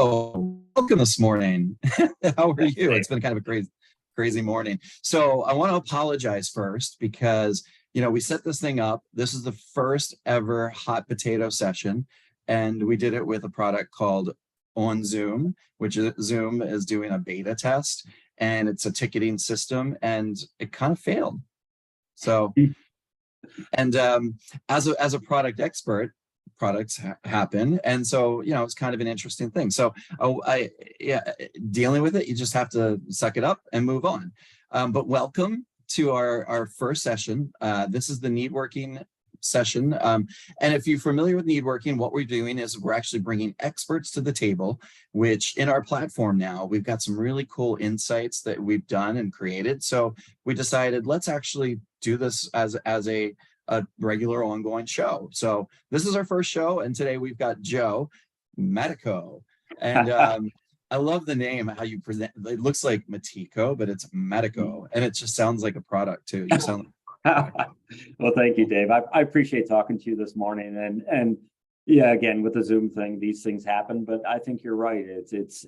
Oh, welcome this morning. How are Thanks, you? Dave. It's been kind of a crazy morning. So I want to apologize first because, we set this thing up. This is the first ever hot potato session, and we did it with a product called On Zoom, which is Zoom is doing a beta test, and it's a ticketing system, and it kind of failed. So, and as a product expert, products happen, and so it's kind of an interesting thing. So yeah, dealing with it, you just have to suck it up and move on. But welcome to our first session. This is the Needworking session, and if you're familiar with Needworking, what we're doing is we're actually bringing experts to the table, which in our platform now we've got some really cool insights that we've done and created. So we decided, let's actually do this as a regular ongoing show. So this is our first show, and today we've got Joe Mattiko. And I love the name, how you present. It looks like Mattiko, but it's Mattiko, and it just sounds like a product too. You sound like Well, thank you, Dave. I appreciate talking to you this morning. And yeah, again, with the Zoom thing, these things happen, but I think you're right. It's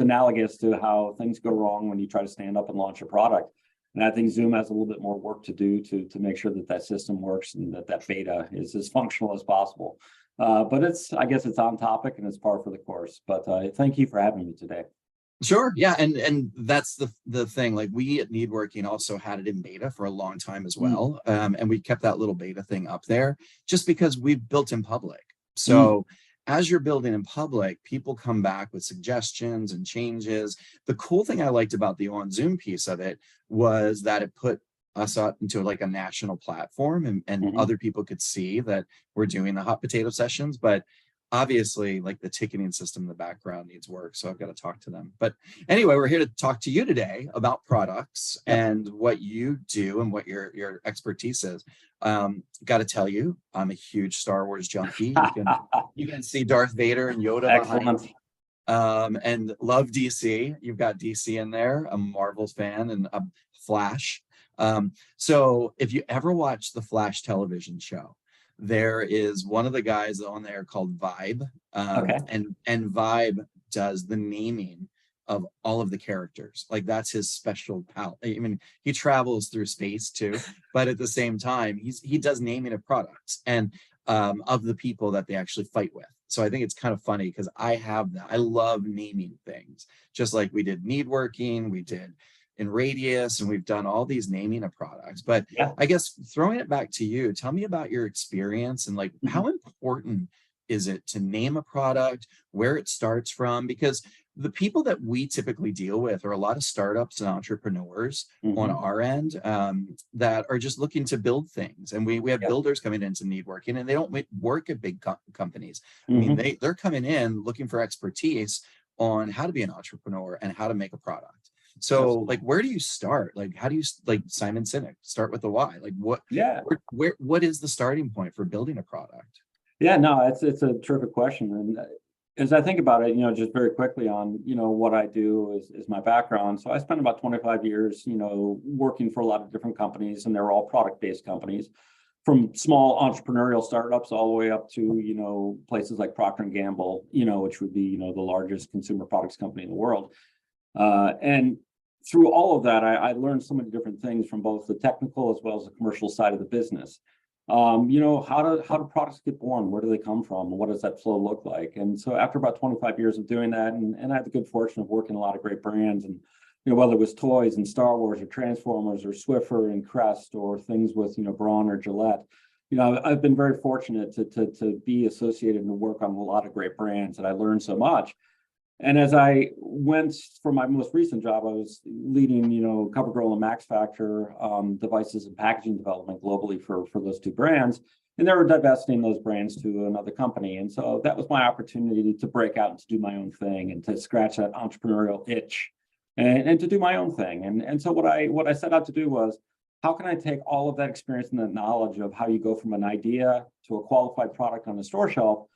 analogous to how things go wrong when you try to stand up and launch a product. And I think Zoom has a little bit more work to do to make sure that system works and that beta is as functional as possible. But I guess it's on topic and it's par for the course. But thank you for having me today. Sure. Yeah. And that's the thing. Like, we at Needworking also had it in beta for a long time as well. And we kept that little beta thing up there just because we've built in public. So as you're building in public, people come back with suggestions and changes. The cool thing I liked about the On Zoom piece of it was that it put us out into like a national platform, and other people could see that we're doing the hot potato sessions. But obviously, like, the ticketing system in the background needs work, so I've got to talk to them. But anyway, we're here to talk to you today about products and what you do and what your expertise is. Got to tell you, I'm a huge Star Wars junkie. You can see Darth Vader and Yoda behind me. And love DC. You've got DC in there. I'm a Marvel's fan, and a Flash. So if you ever watch the Flash television show, there is one of the guys on there called Vibe, and Vibe does the naming of all of the characters. Like, that's his special pal. I mean, he travels through space too, but at the same time, he does naming of products and of the people that they actually fight with. So I think it's kind of funny because I have that. I love naming things, just like we did Needworking, we did in Radius, and we've done all these naming of products. But I guess throwing it back to you, tell me about your experience and like how important is it to name a product, where it starts from? Because the people that we typically deal with are a lot of startups and entrepreneurs on our end that are just looking to build things. And we have builders coming into Needworking, and they don't work at big companies. I mean, they're coming in looking for expertise on how to be an entrepreneur and how to make a product. So like, where do you start? Like, how do you, like Simon Sinek, start with the why? Like, what is the starting point for building a product? Yeah, no, it's a terrific question. And as I think about it, just very quickly on, what I do is my background. So I spent about 25 years, working for a lot of different companies, and they're all product-based companies, from small entrepreneurial startups all the way up to, places like Procter & Gamble, which would be, the largest consumer products company in the world. And through all of that, I learned so many different things from both the technical as well as the commercial side of the business. How do products get born? Where do they come from? What does that flow look like? And so after about 25 years of doing that, and I had the good fortune of working a lot of great brands, and whether it was toys and Star Wars or Transformers or Swiffer and Crest, or things with Braun or Gillette, I've been very fortunate to be associated and work on a lot of great brands, and I learned so much. And as I went for my most recent job, I was leading, CoverGirl and Max Factor devices and packaging development globally for those two brands. And they were divesting those brands to another company. And so that was my opportunity to break out and to do my own thing and to scratch that entrepreneurial itch and to do my own thing. And so what I set out to do was, how can I take all of that experience and that knowledge of how you go from an idea to a qualified product on the store shelf?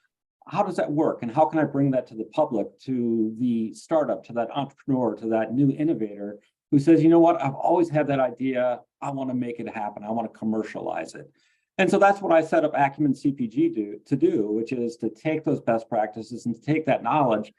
How does that work? And how can I bring that to the public, to the startup, to that entrepreneur, to that new innovator who says, you know what, I've always had that idea. I want to make it happen. I want to commercialize it. And so that's what I set up Acumen CPG to do, which is to take those best practices and to take that knowledge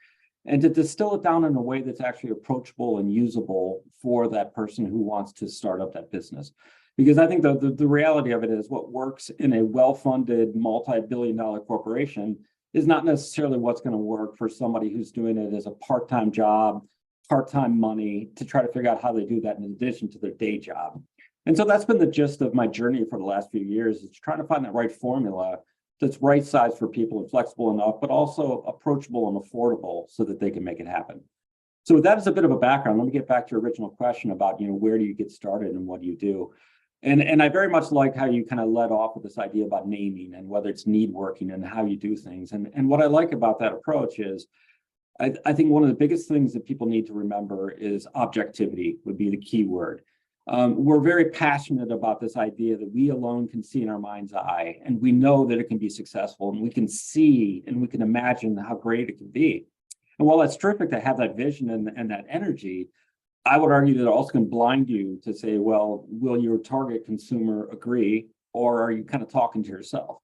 and to distill it down in a way that's actually approachable and usable for that person who wants to start up that business. Because I think the reality of it is what works in a well-funded multi-billion-dollar corporation is not necessarily what's going to work for somebody who's doing it as a part-time job, part-time money, to try to figure out how they do that in addition to their day job. And so that's been the gist of my journey for the last few years, is trying to find that right formula that's right size for people and flexible enough, but also approachable and affordable so that they can make it happen. So with that as a bit of a background, let me get back to your original question about, where do you get started and what do you do? And I very much like how you kind of led off with this idea about naming and whether it's Needworking and how you do things. And what I like about that approach is I think one of the biggest things that people need to remember is objectivity would be the key word. We're very passionate about this idea that we alone can see in our mind's eye, and we know that it can be successful, and we can see and we can imagine how great it can be. And while that's terrific to have that vision and that energy, I would argue that it also can blind you to say, well, will your target consumer agree, or are you kind of talking to yourself?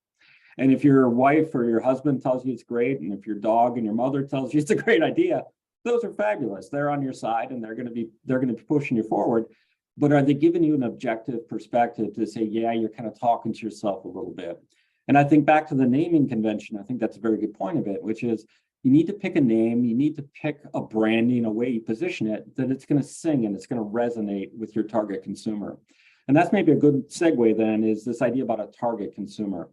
And if your wife or your husband tells you it's great, and if your dog and your mother tells you it's a great idea, those are fabulous. They're on your side, and they're going to be pushing you forward. But are they giving you an objective perspective to say, yeah, you're kind of talking to yourself a little bit? And I think back to the naming convention, I think that's a very good point of it, which is you need to pick a name, you need to pick a branding, a way you position it, that it's going to sing and it's going to resonate with your target consumer. And that's maybe a good segue then, is this idea about a target consumer.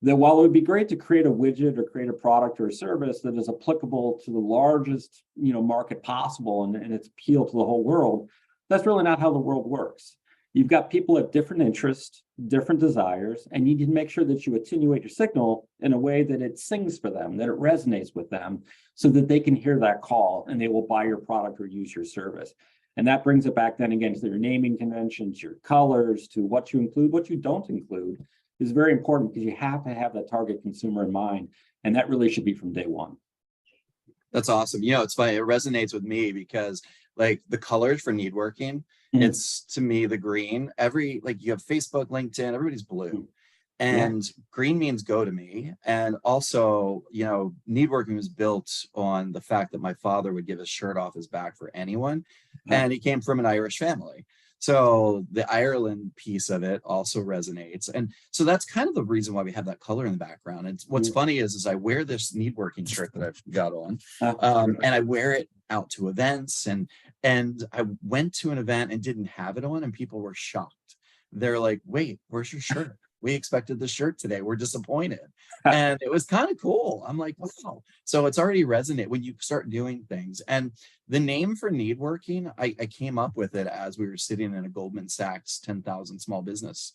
That while it would be great to create a widget or create a product or a service that is applicable to the largest market possible and its appeal to the whole world, that's really not how the world works. You've got people at different interests, different desires, and you need to make sure that you attenuate your signal in a way that it sings for them, that it resonates with them, so that they can hear that call and they will buy your product or use your service. And that brings it back then again to your naming conventions, your colors, to what you include, what you don't include is very important, because you have to have that target consumer in mind. And that really should be from day one. That's awesome. It's funny. It resonates with me because like the colors for Needworking, it's to me the green. You have Facebook, LinkedIn, everybody's blue. And green means go to me. And also, Needworking was built on the fact that my father would give his shirt off his back for anyone. And he came from an Irish family. So the Ireland piece of it also resonates. And so that's kind of the reason why we have that color in the background. And what's funny is I wear this Needworking shirt that I've got on, and I wear it out to events. And I went to an event and didn't have it on, and people were shocked. They're like, wait, where's your shirt? We expected the shirt today. We're disappointed. And it was kind of cool. I'm like, wow. So it's already resonate when you start doing things. And the name for Needworking, I came up with it as we were sitting in a Goldman Sachs 10,000 small business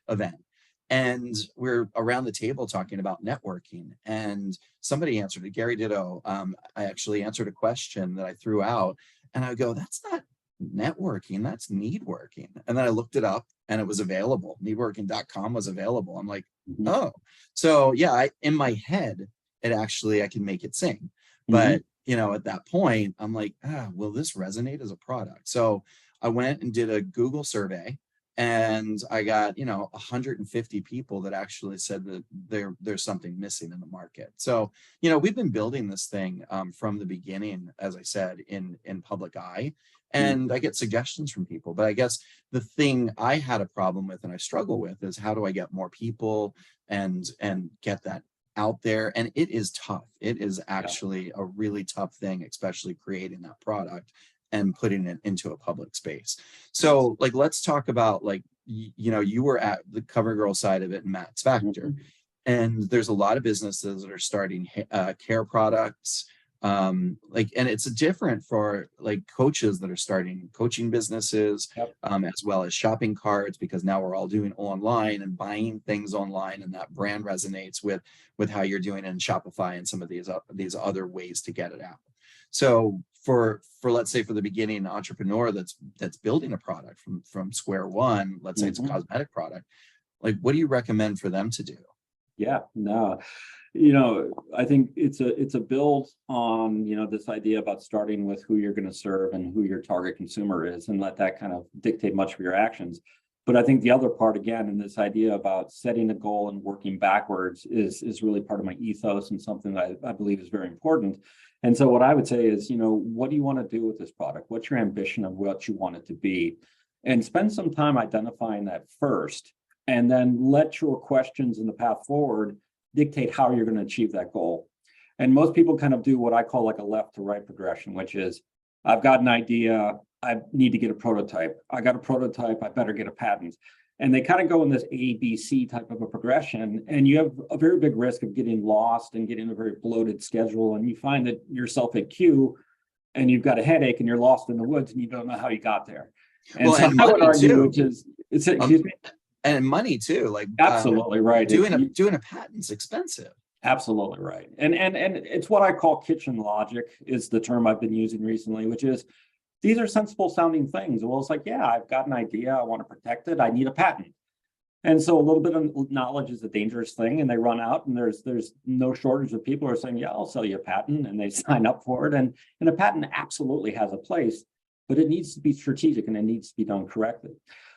event. And we're around the table talking about networking. And somebody answered it, Gary Ditto. I actually answered a question that I threw out. And I go, that's not networking, that's Needworking. And then I looked it up and it was available. Needworking.com was available. I'm like, oh, so yeah, in my head, I can make it sing. But, at that point, I'm like, will this resonate as a product? So I went and did a Google survey, and I got, 150 people that actually said that there's something missing in the market. So, we've been building this thing from the beginning, as I said, in public eye. And I get suggestions from people. But I guess the thing I had a problem with and I struggle with is, how do I get more people and get that out there? And it is tough. It is actually a really tough thing, especially creating that product and putting it into a public space. So let's talk about you were at the CoverGirl side of it and Matt's Factor. And there's a lot of businesses that are starting care products. And it's different for coaches that are starting coaching businesses, as well as shopping carts, because now we're all doing online and buying things online, and that brand resonates with how you're doing it in Shopify and some of these other ways to get it out. So for let's say for the beginning entrepreneur that's building a product from square one, let's say it's a cosmetic product, what do you recommend for them to do? Yeah, no, I think it's a build on, this idea about starting with who you're going to serve and who your target consumer is, and let that kind of dictate much of your actions. But I think the other part, again, in this idea about setting a goal and working backwards is really part of my ethos and something that I believe is very important. And so what I would say is, what do you want to do with this product? What's your ambition of what you want it to be? And spend some time identifying that first, and then let your questions in the path forward dictate how you're going to achieve that goal. And most people kind of do what I call like a left to right progression, which is, I've got an idea, I need to get a prototype. I got a prototype, I better get a patent. And they kind of go in this A, B, C type of a progression. And you have a very big risk of getting lost and getting a very bloated schedule. And you find that yourself at Q and you've got a headache and you're lost in the woods and you don't know how you got there. And Well, so and I would money argue, too. which is, excuse me? And money too. Like Absolutely right. doing a patent's expensive. Absolutely right. And it's what I call kitchen logic is the term I've been using recently, which is, these are sensible sounding things. Well, it's like, yeah, I've got an idea, I want to protect it, I need a patent. And so a little bit of knowledge is a dangerous thing, and they run out, and there's no shortage of people who are saying, yeah, I'll sell you a patent, and they sign up for it. And a patent absolutely has a place, but it needs to be strategic and it needs to be done correctly.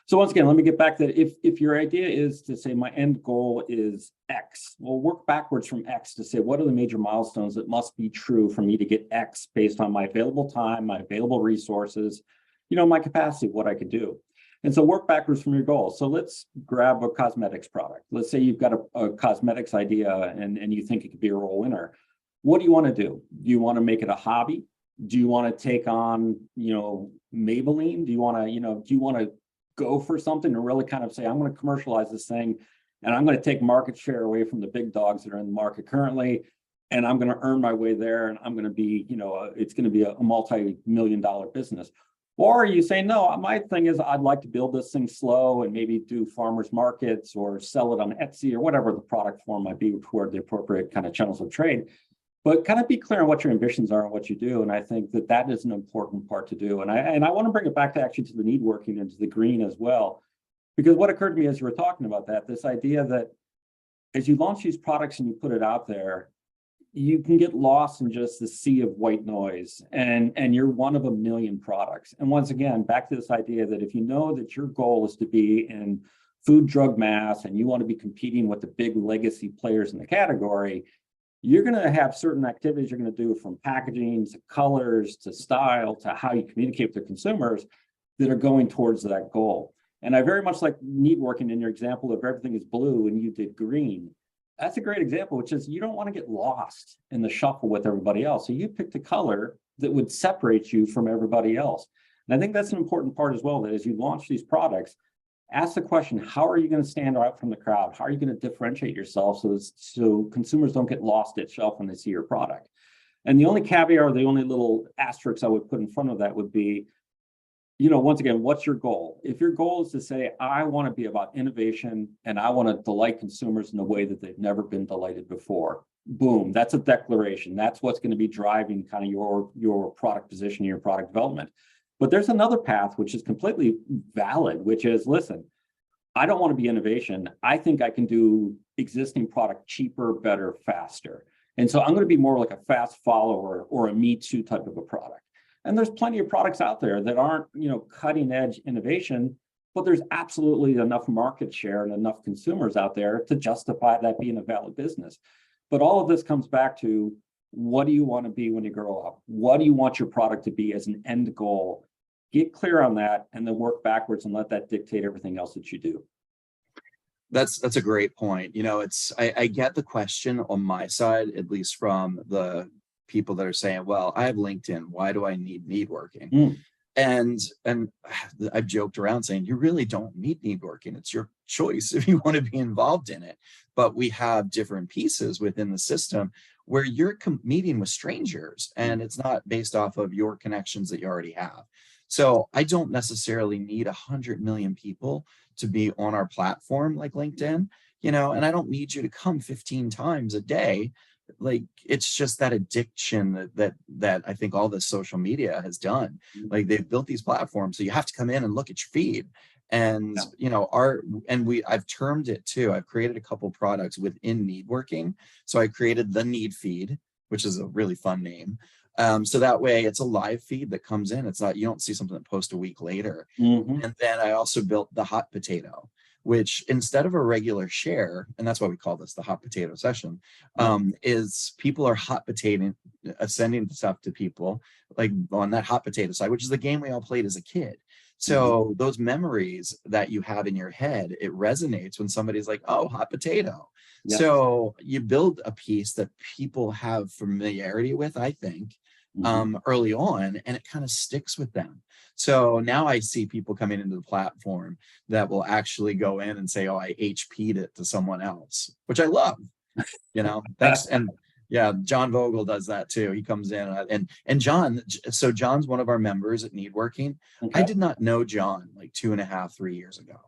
So once again, let me get back to if your idea is to say my end goal is X, well, work backwards from X to say, what are the major milestones that must be true for me to get X based on my available time, my available resources, my capacity, what I could do. And so work backwards from your goals. So let's grab a cosmetics product. Let's say you've got a cosmetics idea and you think it could be a real winner. What do you want to do? Do you want to make it a hobby? Do you want to take on, Maybelline? Do you want to go for something and really kind of say, I'm going to commercialize this thing and I'm going to take market share away from the big dogs that are in the market currently, and I'm going to earn my way there, and I'm going to be, it's going to be a multi-million-dollar business? Or are you saying, no, my thing is I'd like to build this thing slow and maybe do farmers markets or sell it on Etsy or whatever the product form might be toward the appropriate kind of channels of trade. But kind of be clear on what your ambitions are and what you do. And I think that is an important part to do. And I want to bring it back to actually to the Needworking and to the green as well, because what occurred to me as you were talking about that, this idea that as you launch these products and you put it out there, you can get lost in just the sea of white noise, and you're one of a million products. And once again, back to this idea that if you know that your goal is to be in food, drug, mass, and you want to be competing with the big legacy players in the category, you're going to have certain activities you're going to do, from packaging to colors to style to how you communicate with the consumers, that are going towards that goal. And I very much like Needworking in your example of everything is blue and you did green. That's a great example, which is you don't want to get lost in the shuffle with everybody else. So you picked a color that would separate you from everybody else. And I think that's an important part as well, that as you launch these products, ask the question, how are you going to stand out from the crowd? How are you going to differentiate yourself so consumers don't get lost at shelf when they see your product? And the only caveat or the only little asterisk I would put in front of that would be, once again, what's your goal? If your goal is to say, I want to be about innovation and I want to delight consumers in a way that they've never been delighted before, boom, that's a declaration. That's what's going to be driving kind of your product position, your product development. But there's another path which is completely valid, which is, listen, I don't want to be innovation. I think I can do existing product cheaper, better, faster. And so I'm going to be more like a fast follower or a Me Too type of a product. And there's plenty of products out there that aren't, cutting edge innovation, but there's absolutely enough market share and enough consumers out there to justify that being a valid business. But all of this comes back to, what do you want to be when you grow up? What do you want your product to be as an end goal? Get clear on that and then work backwards and let that dictate everything else that you do. That's a great point. I get the question on my side, at least from the people that are saying, well, I have LinkedIn, why do I need Needworking? And I've joked around saying, you really don't need Needworking. It's your choice if you want to be involved in it. But we have different pieces within the system where you're meeting with strangers and it's not based off of your connections that you already have. So I don't necessarily need 100 million people to be on our platform like LinkedIn, and I don't need you to come 15 times a day. Like, it's just that addiction that I think all this social media has done. Like, they've built these platforms, so you have to come in and look at your feed. And I've termed it too. I've created a couple products within Needworking. So I created the Need feed, which is a really fun name. So that way it's a live feed that comes in. It's not, you don't see something that posts a week later. Mhm. And then I also built the hot potato, which instead of a regular share, and that's why we call this the hot potato session, is people are hot potato sending stuff to people like on that hot potato side, which is the game we all played as a kid. So those memories that you have in your head, it resonates when somebody's like, oh, hot potato. Yes. So you build a piece that people have familiarity with, I think, early on, and it kind of sticks with them. So now I see people coming into the platform that will actually go in and say, oh, I HP'd it to someone else, which I love, you know, thanks. And yeah, John Vogel does that too. He comes in and John, so John's one of our members at Needworking. Okay. I did not know John like 2.5, 3 years ago.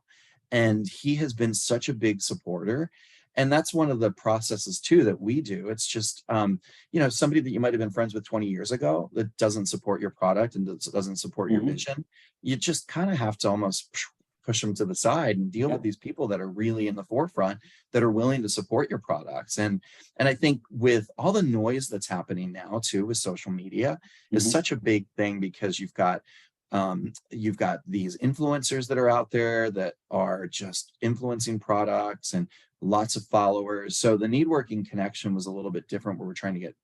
And he has been such a big supporter. And that's one of the processes too that we do. It's just, you know, somebody that you might have been friends with 20 years ago that doesn't support your product and doesn't support your vision. You just kind of have to almost push them to the side and deal with these people that are really in the forefront, that are willing to support your products. And I think with all the noise that's happening now too with social media is such a big thing, because you've got these influencers that are out there that are just influencing products and lots of followers. So the Needworking connection was a little bit different, where we're trying to get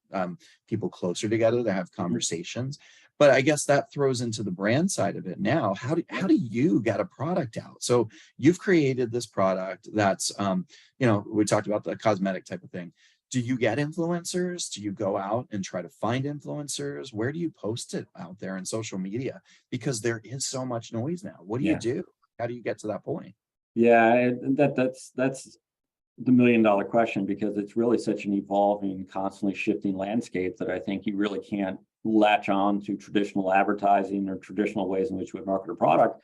people closer together to have conversations. But I guess that throws into the brand side of it now. How do you get a product out? So you've created this product that's, you know, we talked about the cosmetic type of thing. Do you get influencers? Do you go out and try to find influencers? Where do you post it out there in social media? Because there is so much noise now. What do you do? How do you get to that point? Yeah, that's the $1,000,000 question, because it's really such an evolving, constantly shifting landscape that I think you really can't latch on to traditional advertising or traditional ways in which we market a product,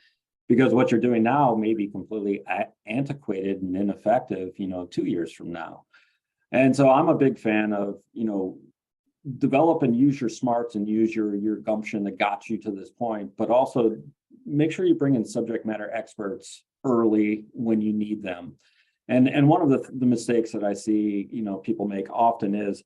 because what you're doing now may be completely antiquated and ineffective, you know, 2 years from now. And so I'm a big fan of, you know, develop and use your smarts and use your gumption that got you to this point, but also make sure you bring in subject matter experts early when you need them. And one of the mistakes that I see, you know, people make often is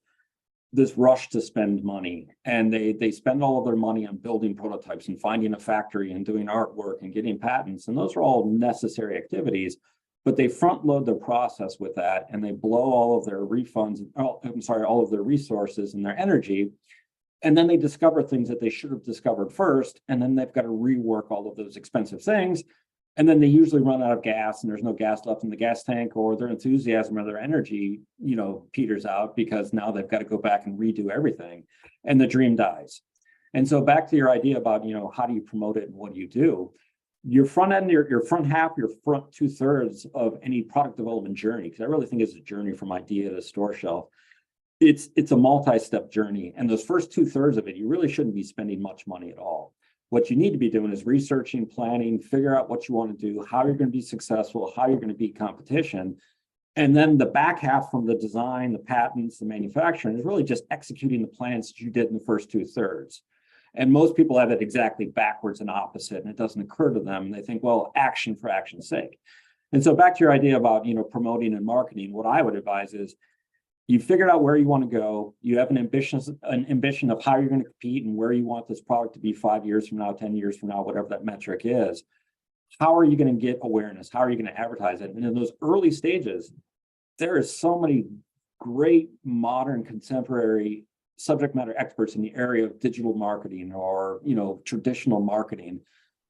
this rush to spend money, and they spend all of their money on building prototypes and finding a factory and doing artwork and getting patents, and those are all necessary activities, but they front load their process with that, and they blow all of their all of their resources and their energy, and then they discover things that they should have discovered first, and then they've got to rework all of those expensive things. And then they usually run out of gas, and there's no gas left in the gas tank, or their enthusiasm or their energy, you know, peters out, because now they've got to go back and redo everything, and the dream dies. And so back to your idea about, you know, how do you promote it and what do you do? Your front end, your front half, your front 2/3 of any product development journey, because I really think it's a journey from idea to store shelf. It's a multi-step journey. And those first 2/3 of it, you really shouldn't be spending much money at all. What you need to be doing is researching, planning, figure out what you want to do, how you're going to be successful, how you're going to beat competition. And then the back half, from the design, the patents, the manufacturing, is really just executing the plans that you did in the first 2/3. And most people have it exactly backwards and opposite, and it doesn't occur to them. They think, well, action for action's sake. And so back to your idea about, you know, promoting and marketing, what I would advise is, you figured out where you want to go. You have an ambition of how you're going to compete and where you want this product to be 5 years from now, 10 years from now, whatever that metric is. How are you going to get awareness? How are you going to advertise it? And in those early stages, there is so many great modern contemporary subject matter experts in the area of digital marketing, or, you know, traditional marketing.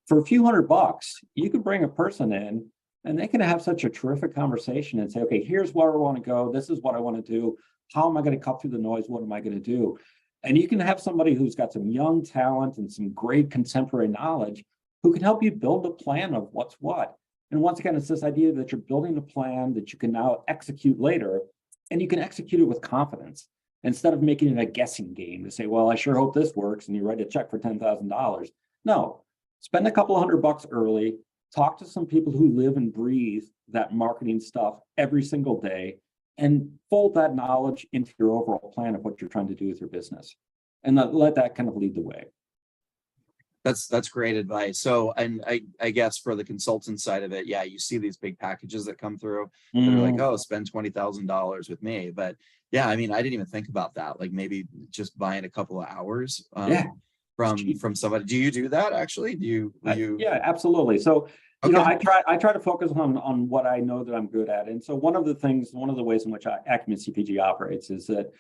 For a few $100, you could bring a person in, and they can have such a terrific conversation and say, okay, here's where I want to go. This is what I want to do. How am I going to cut through the noise? What am I going to do? And you can have somebody who's got some young talent and some great contemporary knowledge who can help you build a plan of what's what. And once again, it's this idea that you're building a plan that you can now execute later, and you can execute it with confidence, instead of making it a guessing game to say, well, I sure hope this works, and you write a check for $10,000. No, spend a couple $100 early. Talk to some people who live and breathe that marketing stuff every single day, and fold that knowledge into your overall plan of what you're trying to do with your business, and let that kind of lead the way. That's great advice. So, and I guess for the consultant side of it, yeah, you see these big packages that come through that are like, oh, spend $20,000 with me. But Yeah, I mean, I didn't even think about that. Like maybe just buying a couple of hours Yeah, it's from cheap. somebody. Do you do that actually? Will you? Yeah, absolutely. So, Okay. I try to focus on what I know that I'm good at. And so one of the ways in which Acumen CPG operates is that,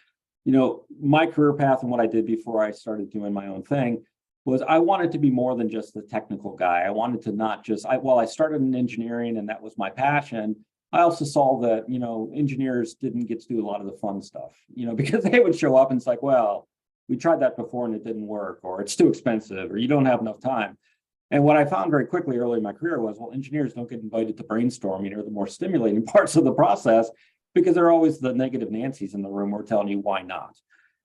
my career path and what I did before I started doing my own thing was I wanted to be more than just the technical guy. I wanted to not just, while I started in engineering and that was my passion, I also saw that, engineers didn't get to do a lot of the fun stuff, because they would show up and it's like, well, we tried that before and it didn't work, or it's too expensive, or you don't have enough time. And what I found very quickly early in my career was, well, engineers don't get invited to brainstorming or the more stimulating parts of the process because there are always the negative Nancy's in the room who are telling you why not.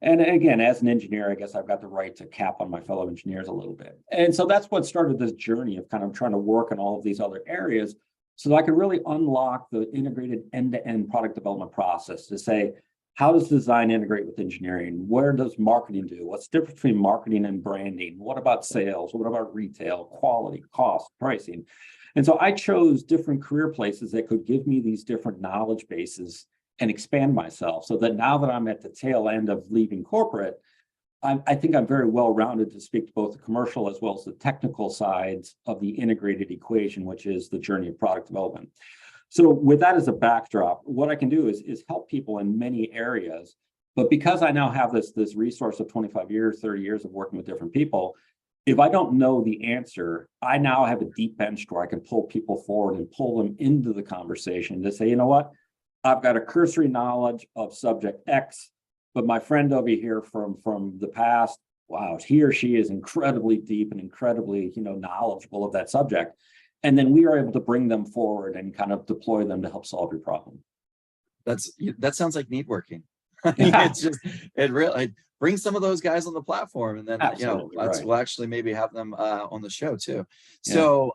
And again, as an engineer, I guess I've got the right to cap on my fellow engineers a little bit. And so that's what started this journey of kind of trying to work in all of these other areas so that I could really unlock the integrated end-to-end product development process to say, how does design integrate with engineering? Where does marketing do? What's the difference between marketing and branding? What about sales? What about retail, quality, cost, pricing? And so I chose different career places that could give me these different knowledge bases and expand myself so that now that I'm at the tail end of leaving corporate, I think I'm very well rounded to speak to both the commercial as well as the technical sides of the integrated equation, which is the journey of product development. So with that as a backdrop, what I can do is help people in many areas. But because I now have this resource of 25 years, 30 years of working with different people, if I don't know the answer, I now have a deep bench where I can pull people forward and pull them into the conversation to say, you know what, I've got a cursory knowledge of subject X, but my friend over here from the past, wow, he or she is incredibly deep and incredibly, knowledgeable of that subject. And then we are able to bring them forward and kind of deploy them to help solve your problem. That sounds like Needworking. Yeah, It's just it really bring some of those guys on the platform, and then absolutely right. we'll actually maybe have them on the show too. Yeah. So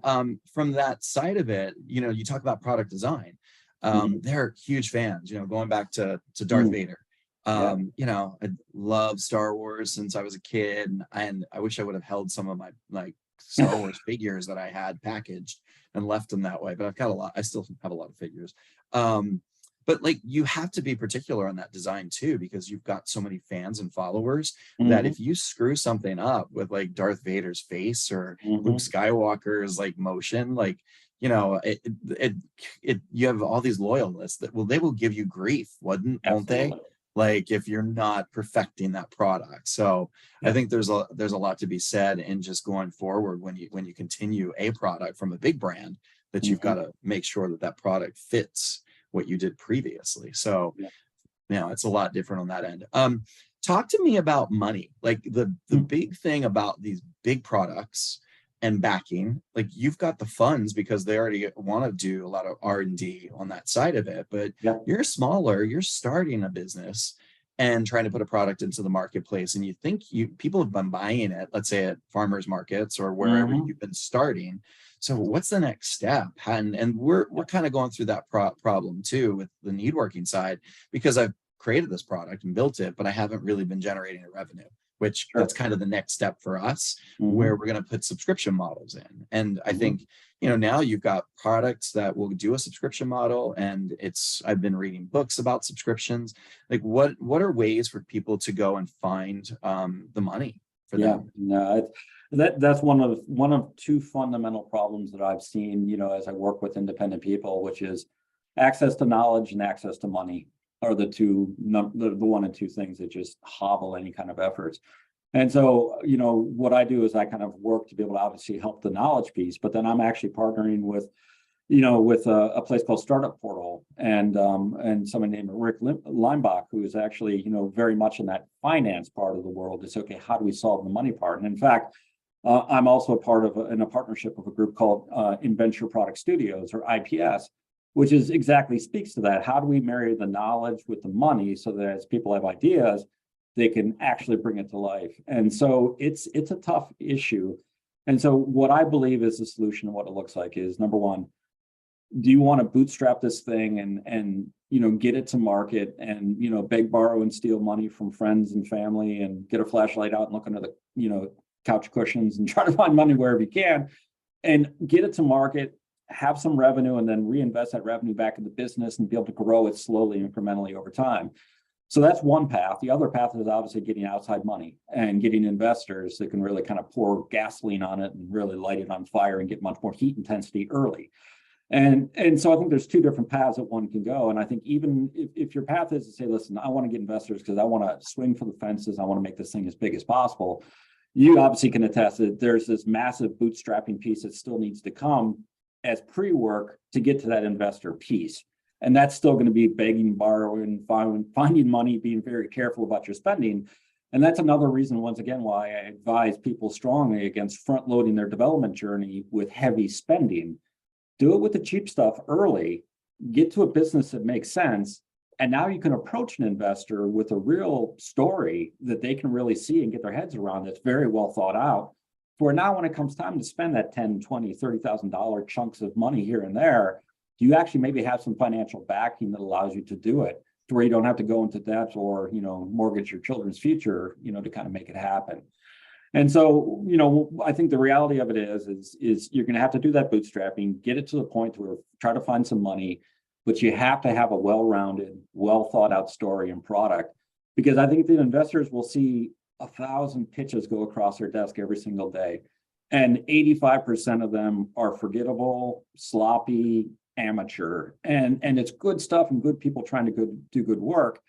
from that side of it, you talk about product design. They're huge fans. Going back to Darth Vader. Yeah. I love Star Wars since I was a kid, and I wish I would have held some of my like Star Wars figures that I had packaged and left them that way. But I've got a lot. I still have a lot of figures. But like you have to be particular on that design too, because you've got so many fans and followers that if you screw something up with like Darth Vader's face or Luke Skywalker's like motion, like you have all these loyalists that they will give you grief, won't they? Like if you're not perfecting that product. So I think there's a lot to be said in just going forward when you continue a product from a big brand that you've got to make sure that product fits what you did previously. So it's a lot different on that end. Talk to me about money. Like the big thing about these big products and backing, like you've got the funds because they already want to do a lot of R&D on that side of it, but you're starting a business and trying to put a product into the marketplace, and you think people have been buying it, let's say at farmers markets or wherever you've been starting. So what's the next step? And we're kind of going through that problem too with the Needworking side, because I've created this product and built it, but I haven't really been generating a revenue, which that's kind of the next step for us, where we're going to put subscription models in. And I think, now you've got products that will do a subscription model, and I've been reading books about subscriptions. Like what are ways for people to go and find the money for them? No, that's one of two fundamental problems that I've seen, as I work with independent people, which is access to knowledge and access to money are the one and two things that just hobble any kind of efforts. And so, what I do is I kind of work to be able to obviously help the knowledge piece, but then I'm actually partnering with a place called Startup Portal and someone named Rick Leimbach, who is actually, very much in that finance part of the world. It's okay, how do we solve the money part? And in fact, I'm also a part of in a partnership of a group called Inventure Product Studios, or IPS, which is exactly speaks to that. How do we marry the knowledge with the money so that as people have ideas, they can actually bring it to life? And so it's a tough issue. And so what I believe is the solution and what it looks like is, number one, do you want to bootstrap this thing and get it to market and beg, borrow, and steal money from friends and family and get a flashlight out and look under the couch cushions and try to find money wherever you can and get it to market, have some revenue, and then reinvest that revenue back in the business and be able to grow it slowly, incrementally over time? So that's one path. The other path is obviously getting outside money and getting investors that can really kind of pour gasoline on it and really light it on fire and get much more heat intensity early. And so I think there's two different paths that one can go. And I think even if your path is to say, listen, I want to get investors because I want to swing for the fences, I want to make this thing as big as possible, you obviously can attest that there's this massive bootstrapping piece that still needs to come as pre-work to get to that investor piece. And that's still going to be begging, borrowing, finding money, being very careful about your spending. And that's another reason, once again, why I advise people strongly against front loading their development journey with heavy spending. Do it with the cheap stuff early, get to a business that makes sense, and now you can approach an investor with a real story that they can really see and get their heads around that's very well thought out. For now, when it comes time to spend that $10, $20, $30,000 chunks of money here and there, you actually maybe have some financial backing that allows you to do it, to where you don't have to go into debt or, mortgage your children's future, to kind of make it happen. And so, I think the reality of it is you're going to have to do that bootstrapping, get it to the point where try to find some money, but you have to have a well-rounded, well thought out story and product, because I think the investors will see 1,000 pitches go across their desk every single day. And 85% of them are forgettable, sloppy, amateur, and it's good stuff and good people trying to do good work.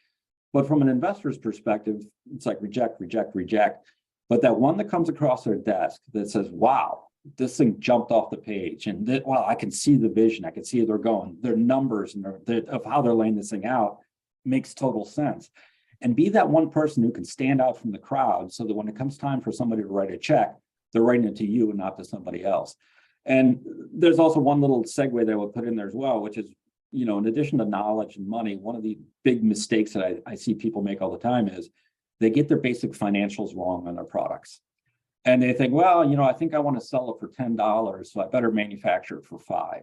But from an investor's perspective, it's like reject, reject, reject. But that one that comes across their desk that says, wow, this thing jumped off the page, and wow, I can see the vision, I can see they're going, their numbers and of how they're laying this thing out makes total sense. And be that one person who can stand out from the crowd so that when it comes time for somebody to write a check, they're writing it to you and not to somebody else. And there's also one little segue that I would put in there as well, which is, in addition to knowledge and money, one of the big mistakes that I see people make all the time is they get their basic financials wrong on their products. And they think, well, I think I want to sell it for $10, so I better manufacture it for $5.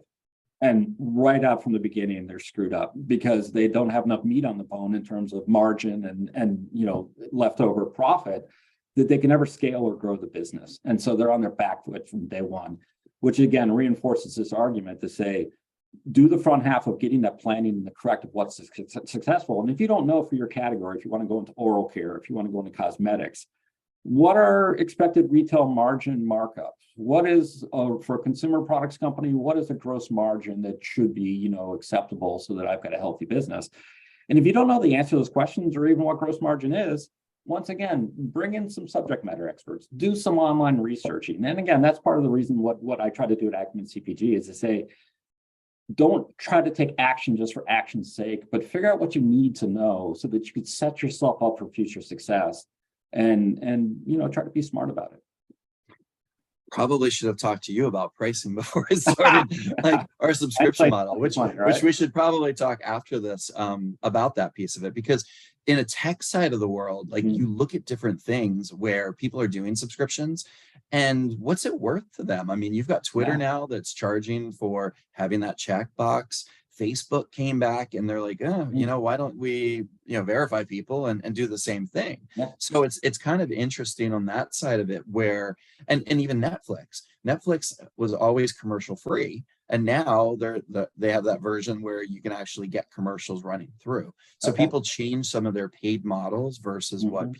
And right out from the beginning, they're screwed up because they don't have enough meat on the bone in terms of margin and leftover profit that they can never scale or grow the business. And so they're on their back foot from day one, which again reinforces this argument to say, do the front half of getting that planning and the correct of what's successful. And if you don't know for your category, if you want to go into oral care, if you want to go into cosmetics, what are expected retail margin markups? What is, for a consumer products company, what is the gross margin that should be, acceptable so that I've got a healthy business? And if you don't know the answer to those questions or even what gross margin is, once again, bring in some subject matter experts, do some online researching. And again, that's part of the reason what I try to do at Acumen CPG is to say, don't try to take action just for action's sake, but figure out what you need to know so that you can set yourself up for future success and try to be smart about it. Probably should have talked to you about pricing before I started like our subscription model, which we should probably talk after this about that piece of it, because in a tech side of the world, like you look at different things where people are doing subscriptions and what's it worth to them? I mean, you've got Twitter now that's charging for having that checkbox. Facebook came back and they're like, oh, why don't we, verify people and do the same thing? Yeah. So it's kind of interesting on that side of it where, and even Netflix was always commercial free. And now they have that version where you can actually get commercials running through. So people change some of their paid models versus what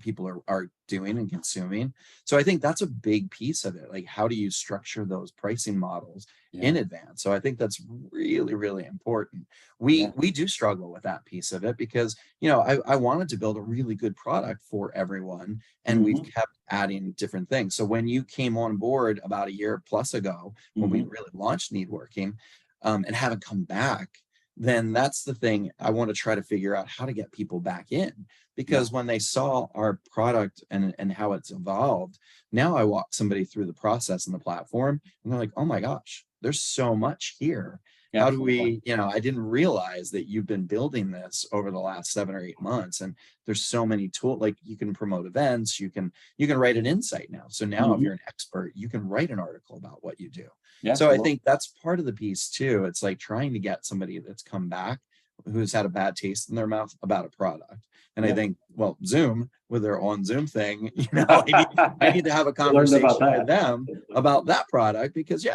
people are doing and consuming. So I think that's a big piece of it. Like, how do you structure those pricing models in advance? So I think that's really, really important. We do struggle with that piece of it because, I wanted to build a really good product for everyone. And we've kept adding different things. So when you came on board about a year plus ago, when we really launched Needworking, and haven't come back, then that's the thing I want to try to figure out how to get people back in, because when they saw our product and how it's evolved, now I walk somebody through the process and the platform and they're like, oh my gosh, there's so much here. Yeah, how do we, I didn't realize that you've been building this over the last 7 or 8 months. And there's so many tools, like you can promote events, you can write an insight now. So now if you're an expert, you can write an article about what you do. Yeah, so I think that's part of the piece too. It's like trying to get somebody that's come back who's had a bad taste in their mouth about a product. And I think, well, Zoom with their on Zoom thing, I need to have a conversation with them about that product because,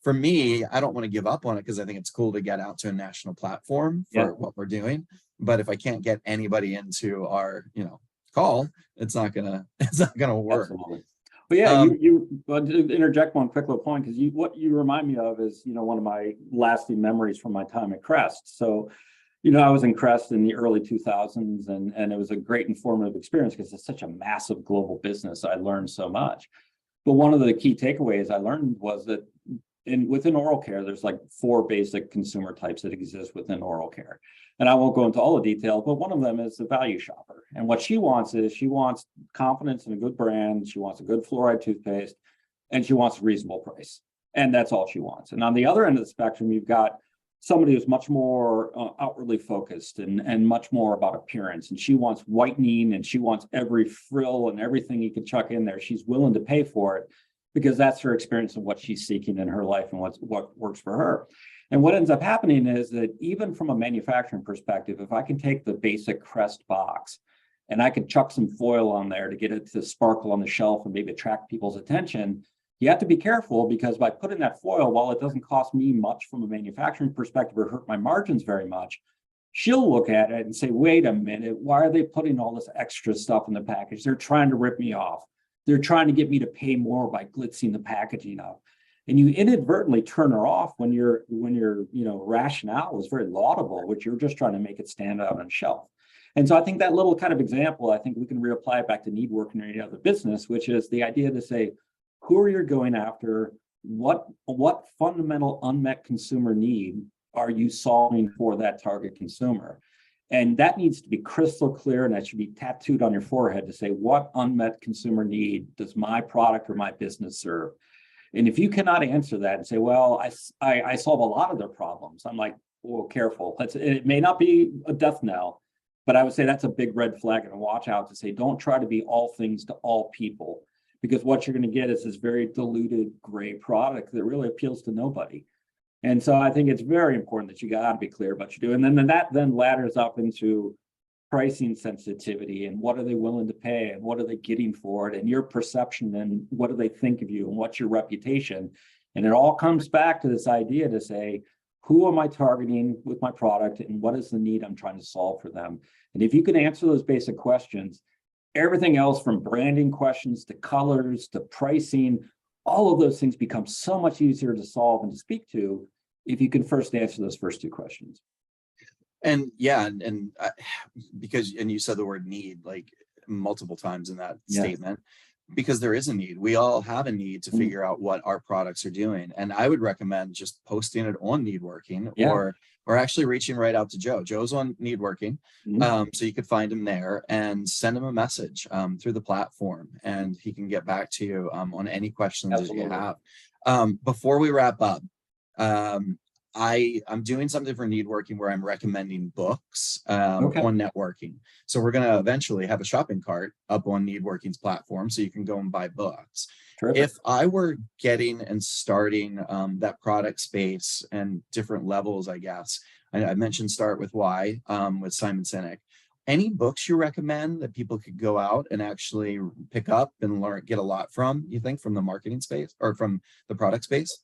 for me, I don't want to give up on it because I think it's cool to get out to a national platform for what we're doing. but if I can't get anybody into our, call, it's not gonna work. Absolutely. But yeah, Um, to interject one quick little point, because what you remind me of is, one of my lasting memories from my time at Crest. So, I was in Crest in the early 2000s, and it was a great informative experience because it's such a massive global business. I learned so much. But one of the key takeaways I learned was that within oral care, there's like 4 basic consumer types that exist within oral care. And I won't go into all the details, but one of them is the value shopper. And what she wants is she wants confidence in a good brand. She wants a good fluoride toothpaste, and she wants a reasonable price. And that's all she wants. And on the other end of the spectrum, you've got somebody who's much more outwardly focused and much more about appearance. And she wants whitening, and she wants every frill and everything you can chuck in there. She's willing to pay for it because that's her experience and what she's seeking in her life and what works for her. And what ends up happening is that even from a manufacturing perspective, if I can take the basic Crest box and I can chuck some foil on there to get it to sparkle on the shelf and maybe attract people's attention, you have to be careful, because by putting that foil, while it doesn't cost me much from a manufacturing perspective or hurt my margins very much, she'll look at it and say, wait a minute, why are they putting all this extra stuff in the package? They're trying to rip me off. They're trying to get me to pay more by glitzing the packaging up. And you inadvertently turn her off when your rationale is very laudable, which you're just trying to make it stand out on a shelf. And so I think that little kind of example, I think we can reapply it back to Needworking or any other business, which is the idea to say, who are you going after? What fundamental unmet consumer need are you solving for that target consumer? And that needs to be crystal clear, and that should be tattooed on your forehead to say, what unmet consumer need does my product or my business serve? And if you cannot answer that and say, well, I solve a lot of their problems, I'm like, well, careful. It may not be a death knell, but I would say that's a big red flag, and watch out to say, don't try to be all things to all people, because what you're going to get is this very diluted gray product that really appeals to nobody. And so I think it's very important that you got to be clear about what you do. And then that ladders up into pricing sensitivity, and what are they willing to pay, and what are they getting for it, and your perception, and what do they think of you, and what's your reputation. And it all comes back to this idea to say, who am I targeting with my product, and what is the need I'm trying to solve for them? And if you can answer those basic questions, everything else from branding questions to colors to pricing, all of those things become so much easier to solve and to speak to if you can first answer those first 2 questions. And yeah, and because you said the word need like multiple times in that statement, because there is a need. We all have a need to figure out what our products are doing. And I would recommend just posting it on Needworking, or actually reaching right out to Joe. Joe's on Needworking. So you could find him there and send him a message through the platform, and he can get back to you on any questions that you have. Before we wrap up, I'm doing something for Needworking where I'm recommending books on networking. So we're going to eventually have a shopping cart up on Needworking's platform, so you can go and buy books. Terrific. If I were getting and starting that product space and different levels, I guess, I mentioned Start With Why with Simon Sinek. Any books you recommend that people could go out and actually pick up and learn, get a lot from, you think, from the marketing space or from the product space?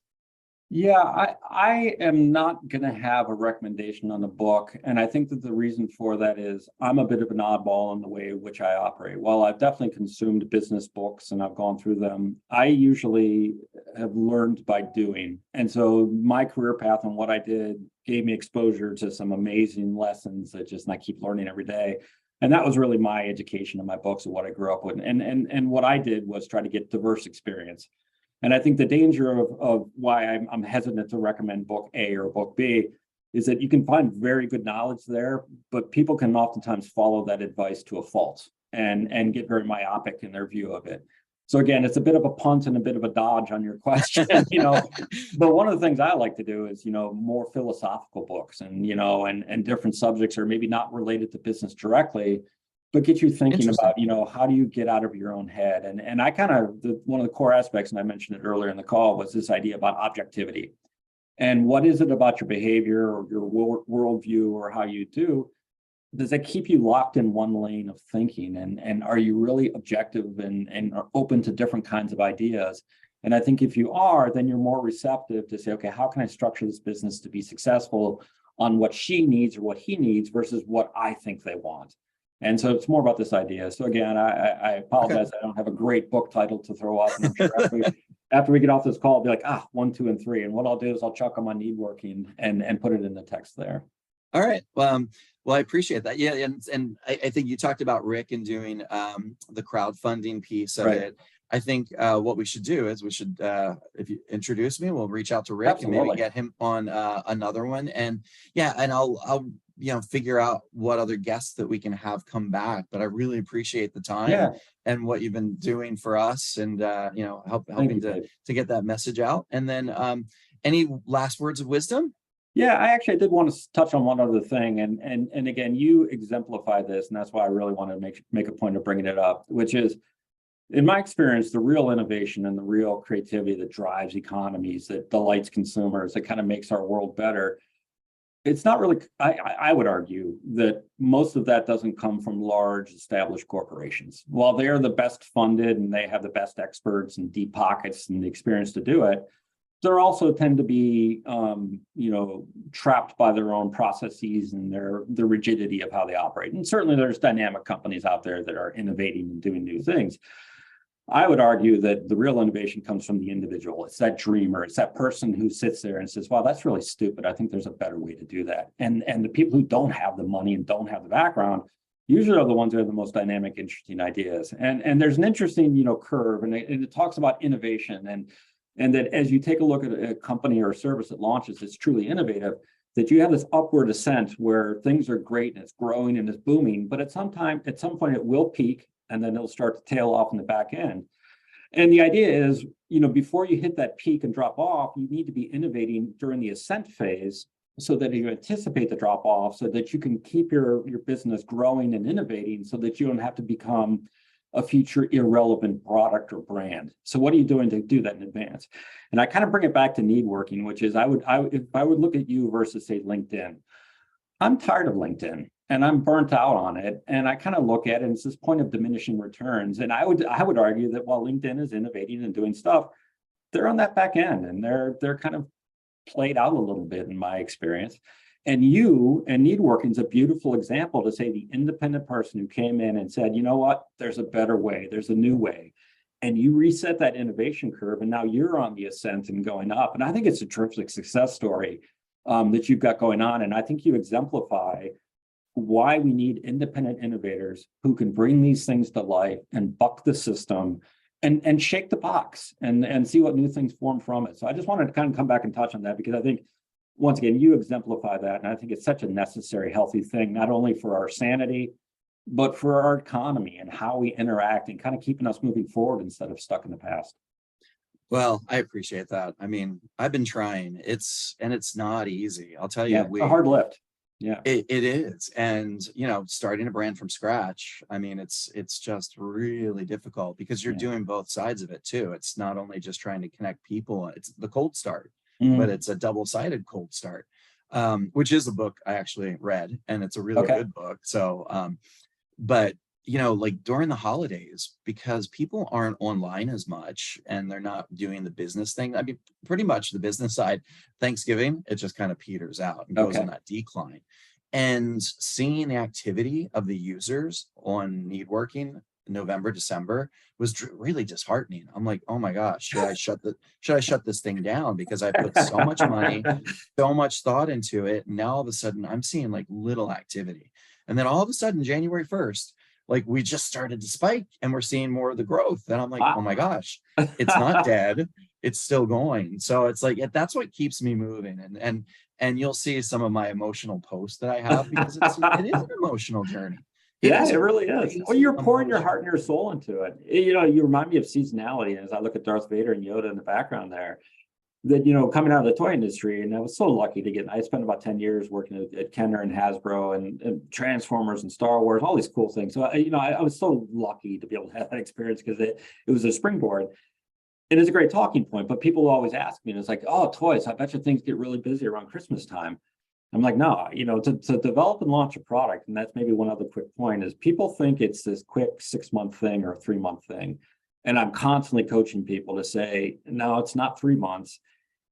Yeah, I am not going to have a recommendation on the book. And I think that the reason for that is I'm a bit of an oddball in the way in which I operate. While I've definitely consumed business books and I've gone through them, I usually have learned by doing. And so my career path and what I did gave me exposure to some amazing lessons that just I keep learning every day. And that was really my education in my books and what I grew up with. And what I did was try to get diverse experience. And I think the danger of why I'm hesitant to recommend book A or book B is that you can find very good knowledge there, but people can oftentimes follow that advice to a fault and get very myopic in their view of it. So again, it's a bit of a punt and a bit of a dodge on your question, but one of the things I like to do is, more philosophical books and different subjects are maybe not related to business directly, but get you thinking about, how do you get out of your own head? And I one of the core aspects, and I mentioned it earlier in the call, was this idea about objectivity. And what is it about your behavior or your worldview or how you do? Does that keep you locked in one lane of thinking? And are you really objective and are open to different kinds of ideas? And I think if you are, then you're more receptive to say, okay, how can I structure this business to be successful? on what she needs or what he needs versus what I think they want. And so it's more about this idea. So again, I apologize. I don't have a great book title to throw up. And I'm sure after we get off this call, I'll be like, 1, 2, and 3. And what I'll do is I'll chuck them on Needworking and put it in the text there. All right. Well, I appreciate that. Yeah, and I think you talked about Rick and doing the crowdfunding piece of it. I think what we should do is if you introduce me, we'll reach out to Rick and maybe get him on another one. And I'll figure out what other guests that we can have come back. But I really appreciate the time and what you've been doing for us, and helping to get that message out. And then any last words of wisdom? Yeah, I did want to touch on one other thing, and again, you exemplify this, and that's why I really want to make a point of bringing it up, which is, in my experience, the real innovation and the real creativity that drives economies, that delights consumers, that kind of makes our world better. It's not really, I would argue that most of that doesn't come from large established corporations. While they're the best funded and they have the best experts and deep pockets and the experience to do it, there also tend to be, trapped by their own processes and the rigidity of how they operate. And certainly there's dynamic companies out there that are innovating and doing new things. I would argue that the real innovation comes from the individual. It's that dreamer. It's that person who sits there and says, wow, that's really stupid. I think there's a better way to do that. And the people who don't have the money and don't have the background usually are the ones who have the most dynamic, interesting ideas. And there's an interesting, curve, and it talks about innovation and that as you take a look at a company or a service that launches, it's truly innovative, that you have this upward ascent where things are great and it's growing and it's booming, but at some point it will peak and then it'll start to tail off in the back end. And the idea is, before you hit that peak and drop off, you need to be innovating during the ascent phase so that you anticipate the drop off, so that you can keep your business growing and innovating, so that you don't have to become a future irrelevant product or brand. So what are you doing to do that in advance? And I kind of bring it back to Needworking, which is if I would look at you versus, say, LinkedIn. I'm tired of LinkedIn and I'm burnt out on it. And I kind of look at it and it's this point of diminishing returns. And I would argue that while LinkedIn is innovating and doing stuff, they're on that back end and they're kind of played out a little bit in my experience. And Needworking is a beautiful example to say the independent person who came in and said, you know what, there's a better way, there's a new way. And you reset that innovation curve and now you're on the ascent and going up. And I think it's a terrific success story that you've got going on. And I think you exemplify why we need independent innovators who can bring these things to life and buck the system and shake the box and see what new things form from it. So I just wanted to kind of come back and touch on that, because I think, once again, you exemplify that. And I think it's such a necessary, healthy thing, not only for our sanity, but for our economy and how we interact and kind of keeping us moving forward instead of stuck in the past. Well, I appreciate that. I mean, I've been trying. It's not easy. I'll tell you, it's a hard lift. Yeah, it is. And, starting a brand from scratch, I mean, it's just really difficult because you're doing both sides of it too. It's not only just trying to connect people, it's the cold start, but it's a double-sided cold start, which is a book I actually read, and it's a really good book. So, but like during the holidays, because people aren't online as much and they're not doing the business thing. I mean, pretty much the business side, Thanksgiving, it just kind of peters out and goes on that decline. And seeing the activity of the users on Needworking November, December was really disheartening. I'm like, oh my gosh, should I shut this thing down? Because I put so much money, so much thought into it. And now all of a sudden I'm seeing like little activity. And then all of a sudden, January 1st, like we just started to spike and we're seeing more of the growth. And I'm like, oh my gosh, it's not dead. It's still going. So it's like, that's what keeps me moving. And you'll see some of my emotional posts that I have, because it is an emotional journey. It really is. Well, you're pouring your heart and your soul into it. You remind me of seasonality. As I look at Darth Vader and Yoda in the background there, that, coming out of the toy industry, and I was so lucky to I spent about 10 years working at Kenner and Hasbro and Transformers and Star Wars, all these cool things. So, I was so lucky to be able to have that experience, because it was a springboard. It is a great talking point, but people always ask me, and it's like, oh, toys, I bet you things get really busy around Christmas time. I'm like, no, to develop and launch a product, and that's maybe one other quick point, is people think it's this quick 6-month thing or a 3-month thing. And I'm constantly coaching people to say, no, it's not 3 months.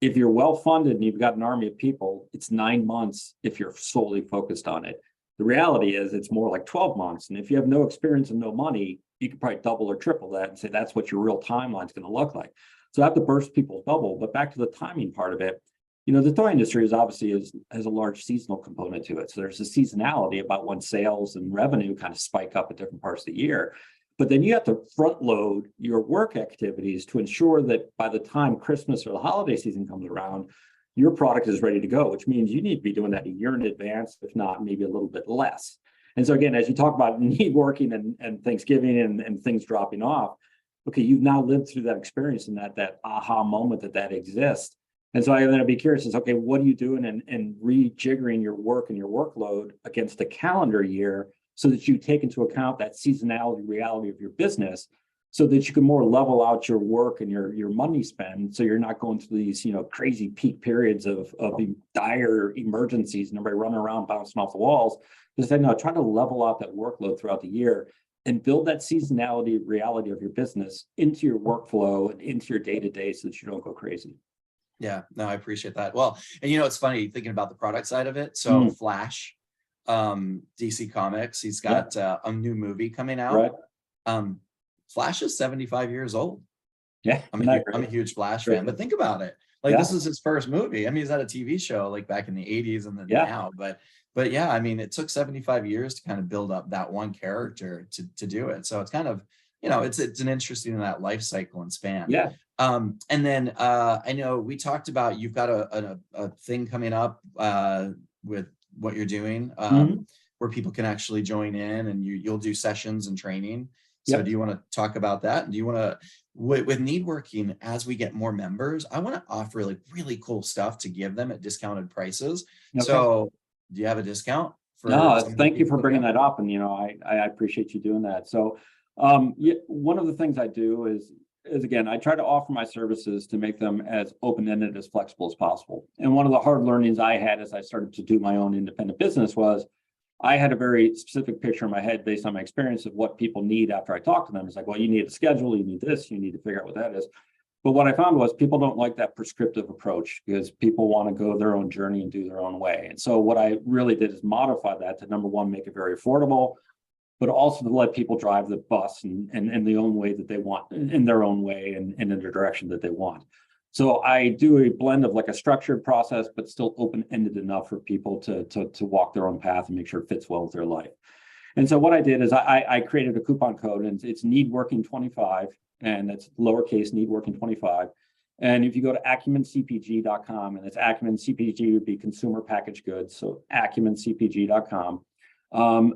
If you're well-funded and you've got an army of people, it's 9 months if you're solely focused on it. The reality is it's more like 12 months. And if you have no experience and no money, you could probably double or triple that and say that's what your real timeline is going to look like. So I have to burst people's bubble. But back to the timing part of it, the toy industry is obviously has a large seasonal component to it. So there's a seasonality about when sales and revenue kind of spike up at different parts of the year. But then you have to front load your work activities to ensure that by the time Christmas or the holiday season comes around, your product is ready to go, which means you need to be doing that a year in advance, if not maybe a little bit less. And so again, as you talk about Needworking and Thanksgiving and things dropping off, okay, you've now lived through that experience and that aha moment that exists. And so I'm going to be curious is, okay, what are you doing and rejiggering your work and your workload against the calendar year so that you take into account that seasonality reality of your business so that you can more level out your work and your money spend so you're not going through these, crazy peak periods of dire emergencies and everybody running around bouncing off the walls. Just say, no, try to level out that workload throughout the year and build that seasonality reality of your business into your workflow and into your day-to-day so that you don't go crazy. Yeah, no, I appreciate that. Well, and it's funny thinking about the product side of it. So Flash, DC Comics, he's got a new movie coming out. Right. Flash is 75 years old. Yeah, I'm a huge Flash fan, but think about it. Like this is his first movie. I mean, he's had a TV show like back in the 80s and then now, but yeah, I mean, it took 75 years to kind of build up that one character to do it. So it's kind of, it's an interesting in that life cycle and span. Yeah. And then I know we talked about you've got a thing coming up with what you're doing where people can actually join in and you'll do sessions and training. So do you want to talk about that? Do you want to, with Needworking, as we get more members, I want to offer like really cool stuff to give them at discounted prices. Okay. So do you have a discount? No, thank you for bringing that up. And, I appreciate you doing that. So one of the things I do is again, I try to offer my services to make them as open-ended, as flexible as possible. And one of the hard learnings I had as I started to do my own independent business was I had a very specific picture in my head based on my experience of what people need after I talk to them. It's like, well, you need a schedule, you need this, you need to figure out what that is. But what I found was people don't like that prescriptive approach because people want to go their own journey and do their own way. And so what I really did is modify that to, number one, make it very affordable, but also to let people drive the bus and the own way that they want, in their own way and in the direction that they want. So I do a blend of like a structured process, but still open-ended enough for people to walk their own path and make sure it fits well with their life. And so what I did is I created a coupon code, and it's Needworking25, and it's lowercase Needworking25. And if you go to acumencpg.com, and it's Acumen CPG would be consumer packaged goods, so acumencpg.com.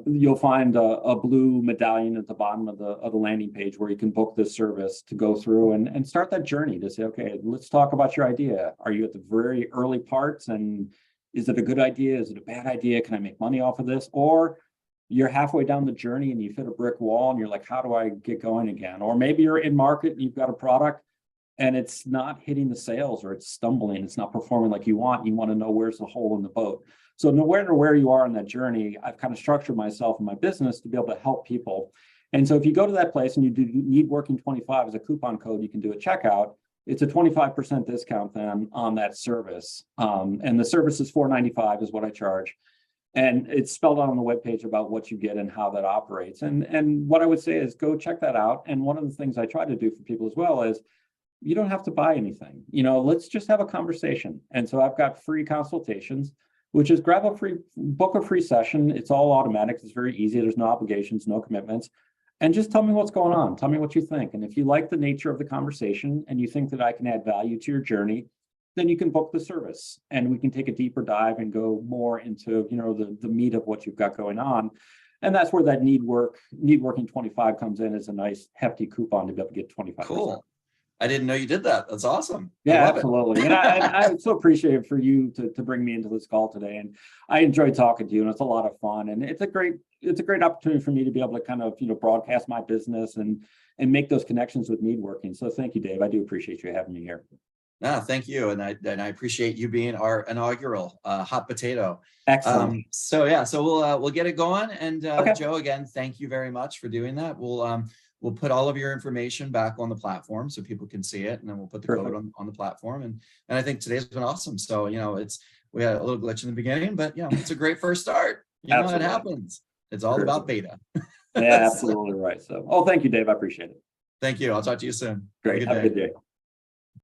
You'll find a blue medallion at the bottom of the landing page where you can book this service to go through and start that journey to say, okay, let's talk about your idea. Are you at the very early parts? And is it a good idea? Is it a bad idea? Can I make money off of this? Or you're halfway down the journey and you've hit a brick wall and you're like, how do I get going again? Or maybe you're in market and you've got a product and it's not hitting the sales or it's stumbling. It's not performing like you want. You want to know where's the hole in the boat. So no matter where you are on that journey, I've kind of structured myself and my business to be able to help people. And so if you go to that place and you do Needworking25 as a coupon code, you can do a checkout. It's a 25% discount then on that service. And the service is $4.95 is what I charge. And it's spelled out on the webpage about what you get and how that operates. And what I would say is go check that out. And one of the things I try to do for people as well is you don't have to buy anything. Let's just have a conversation. And so I've got free consultations, which is book a free session. It's all automatic. It's very easy. There's no obligations, no commitments. And just tell me what's going on. Tell me what you think. And if you like the nature of the conversation and you think that I can add value to your journey, then you can book the service and we can take a deeper dive and go more into, the meat of what you've got going on. And that's where that Needworking25 comes in as a nice hefty coupon to be able to get 25%. Cool. I didn't know you did that. That's awesome. Yeah, absolutely. And I so appreciate it for you to bring me into this call today. And I enjoyed talking to you, and it's a lot of fun. And it's a great opportunity for me to be able to kind of, broadcast my business and make those connections with Needworking. So thank you, Dave. I do appreciate you having me here. No, thank you. And I appreciate you being our inaugural hot potato. Excellent. So we'll get it going. And okay. Joe, again, thank you very much for doing that. we'll put all of your information back on the platform so people can see it, and then we'll put the code Perfect. on the platform. And I think today's been awesome. So, we had a little glitch in the beginning, but it's a great first start. It Absolutely. happens. It's all about beta. Yeah, absolutely right. So, thank you, Dave. I appreciate it. Thank you. I'll talk to you soon. Great. Have a good day.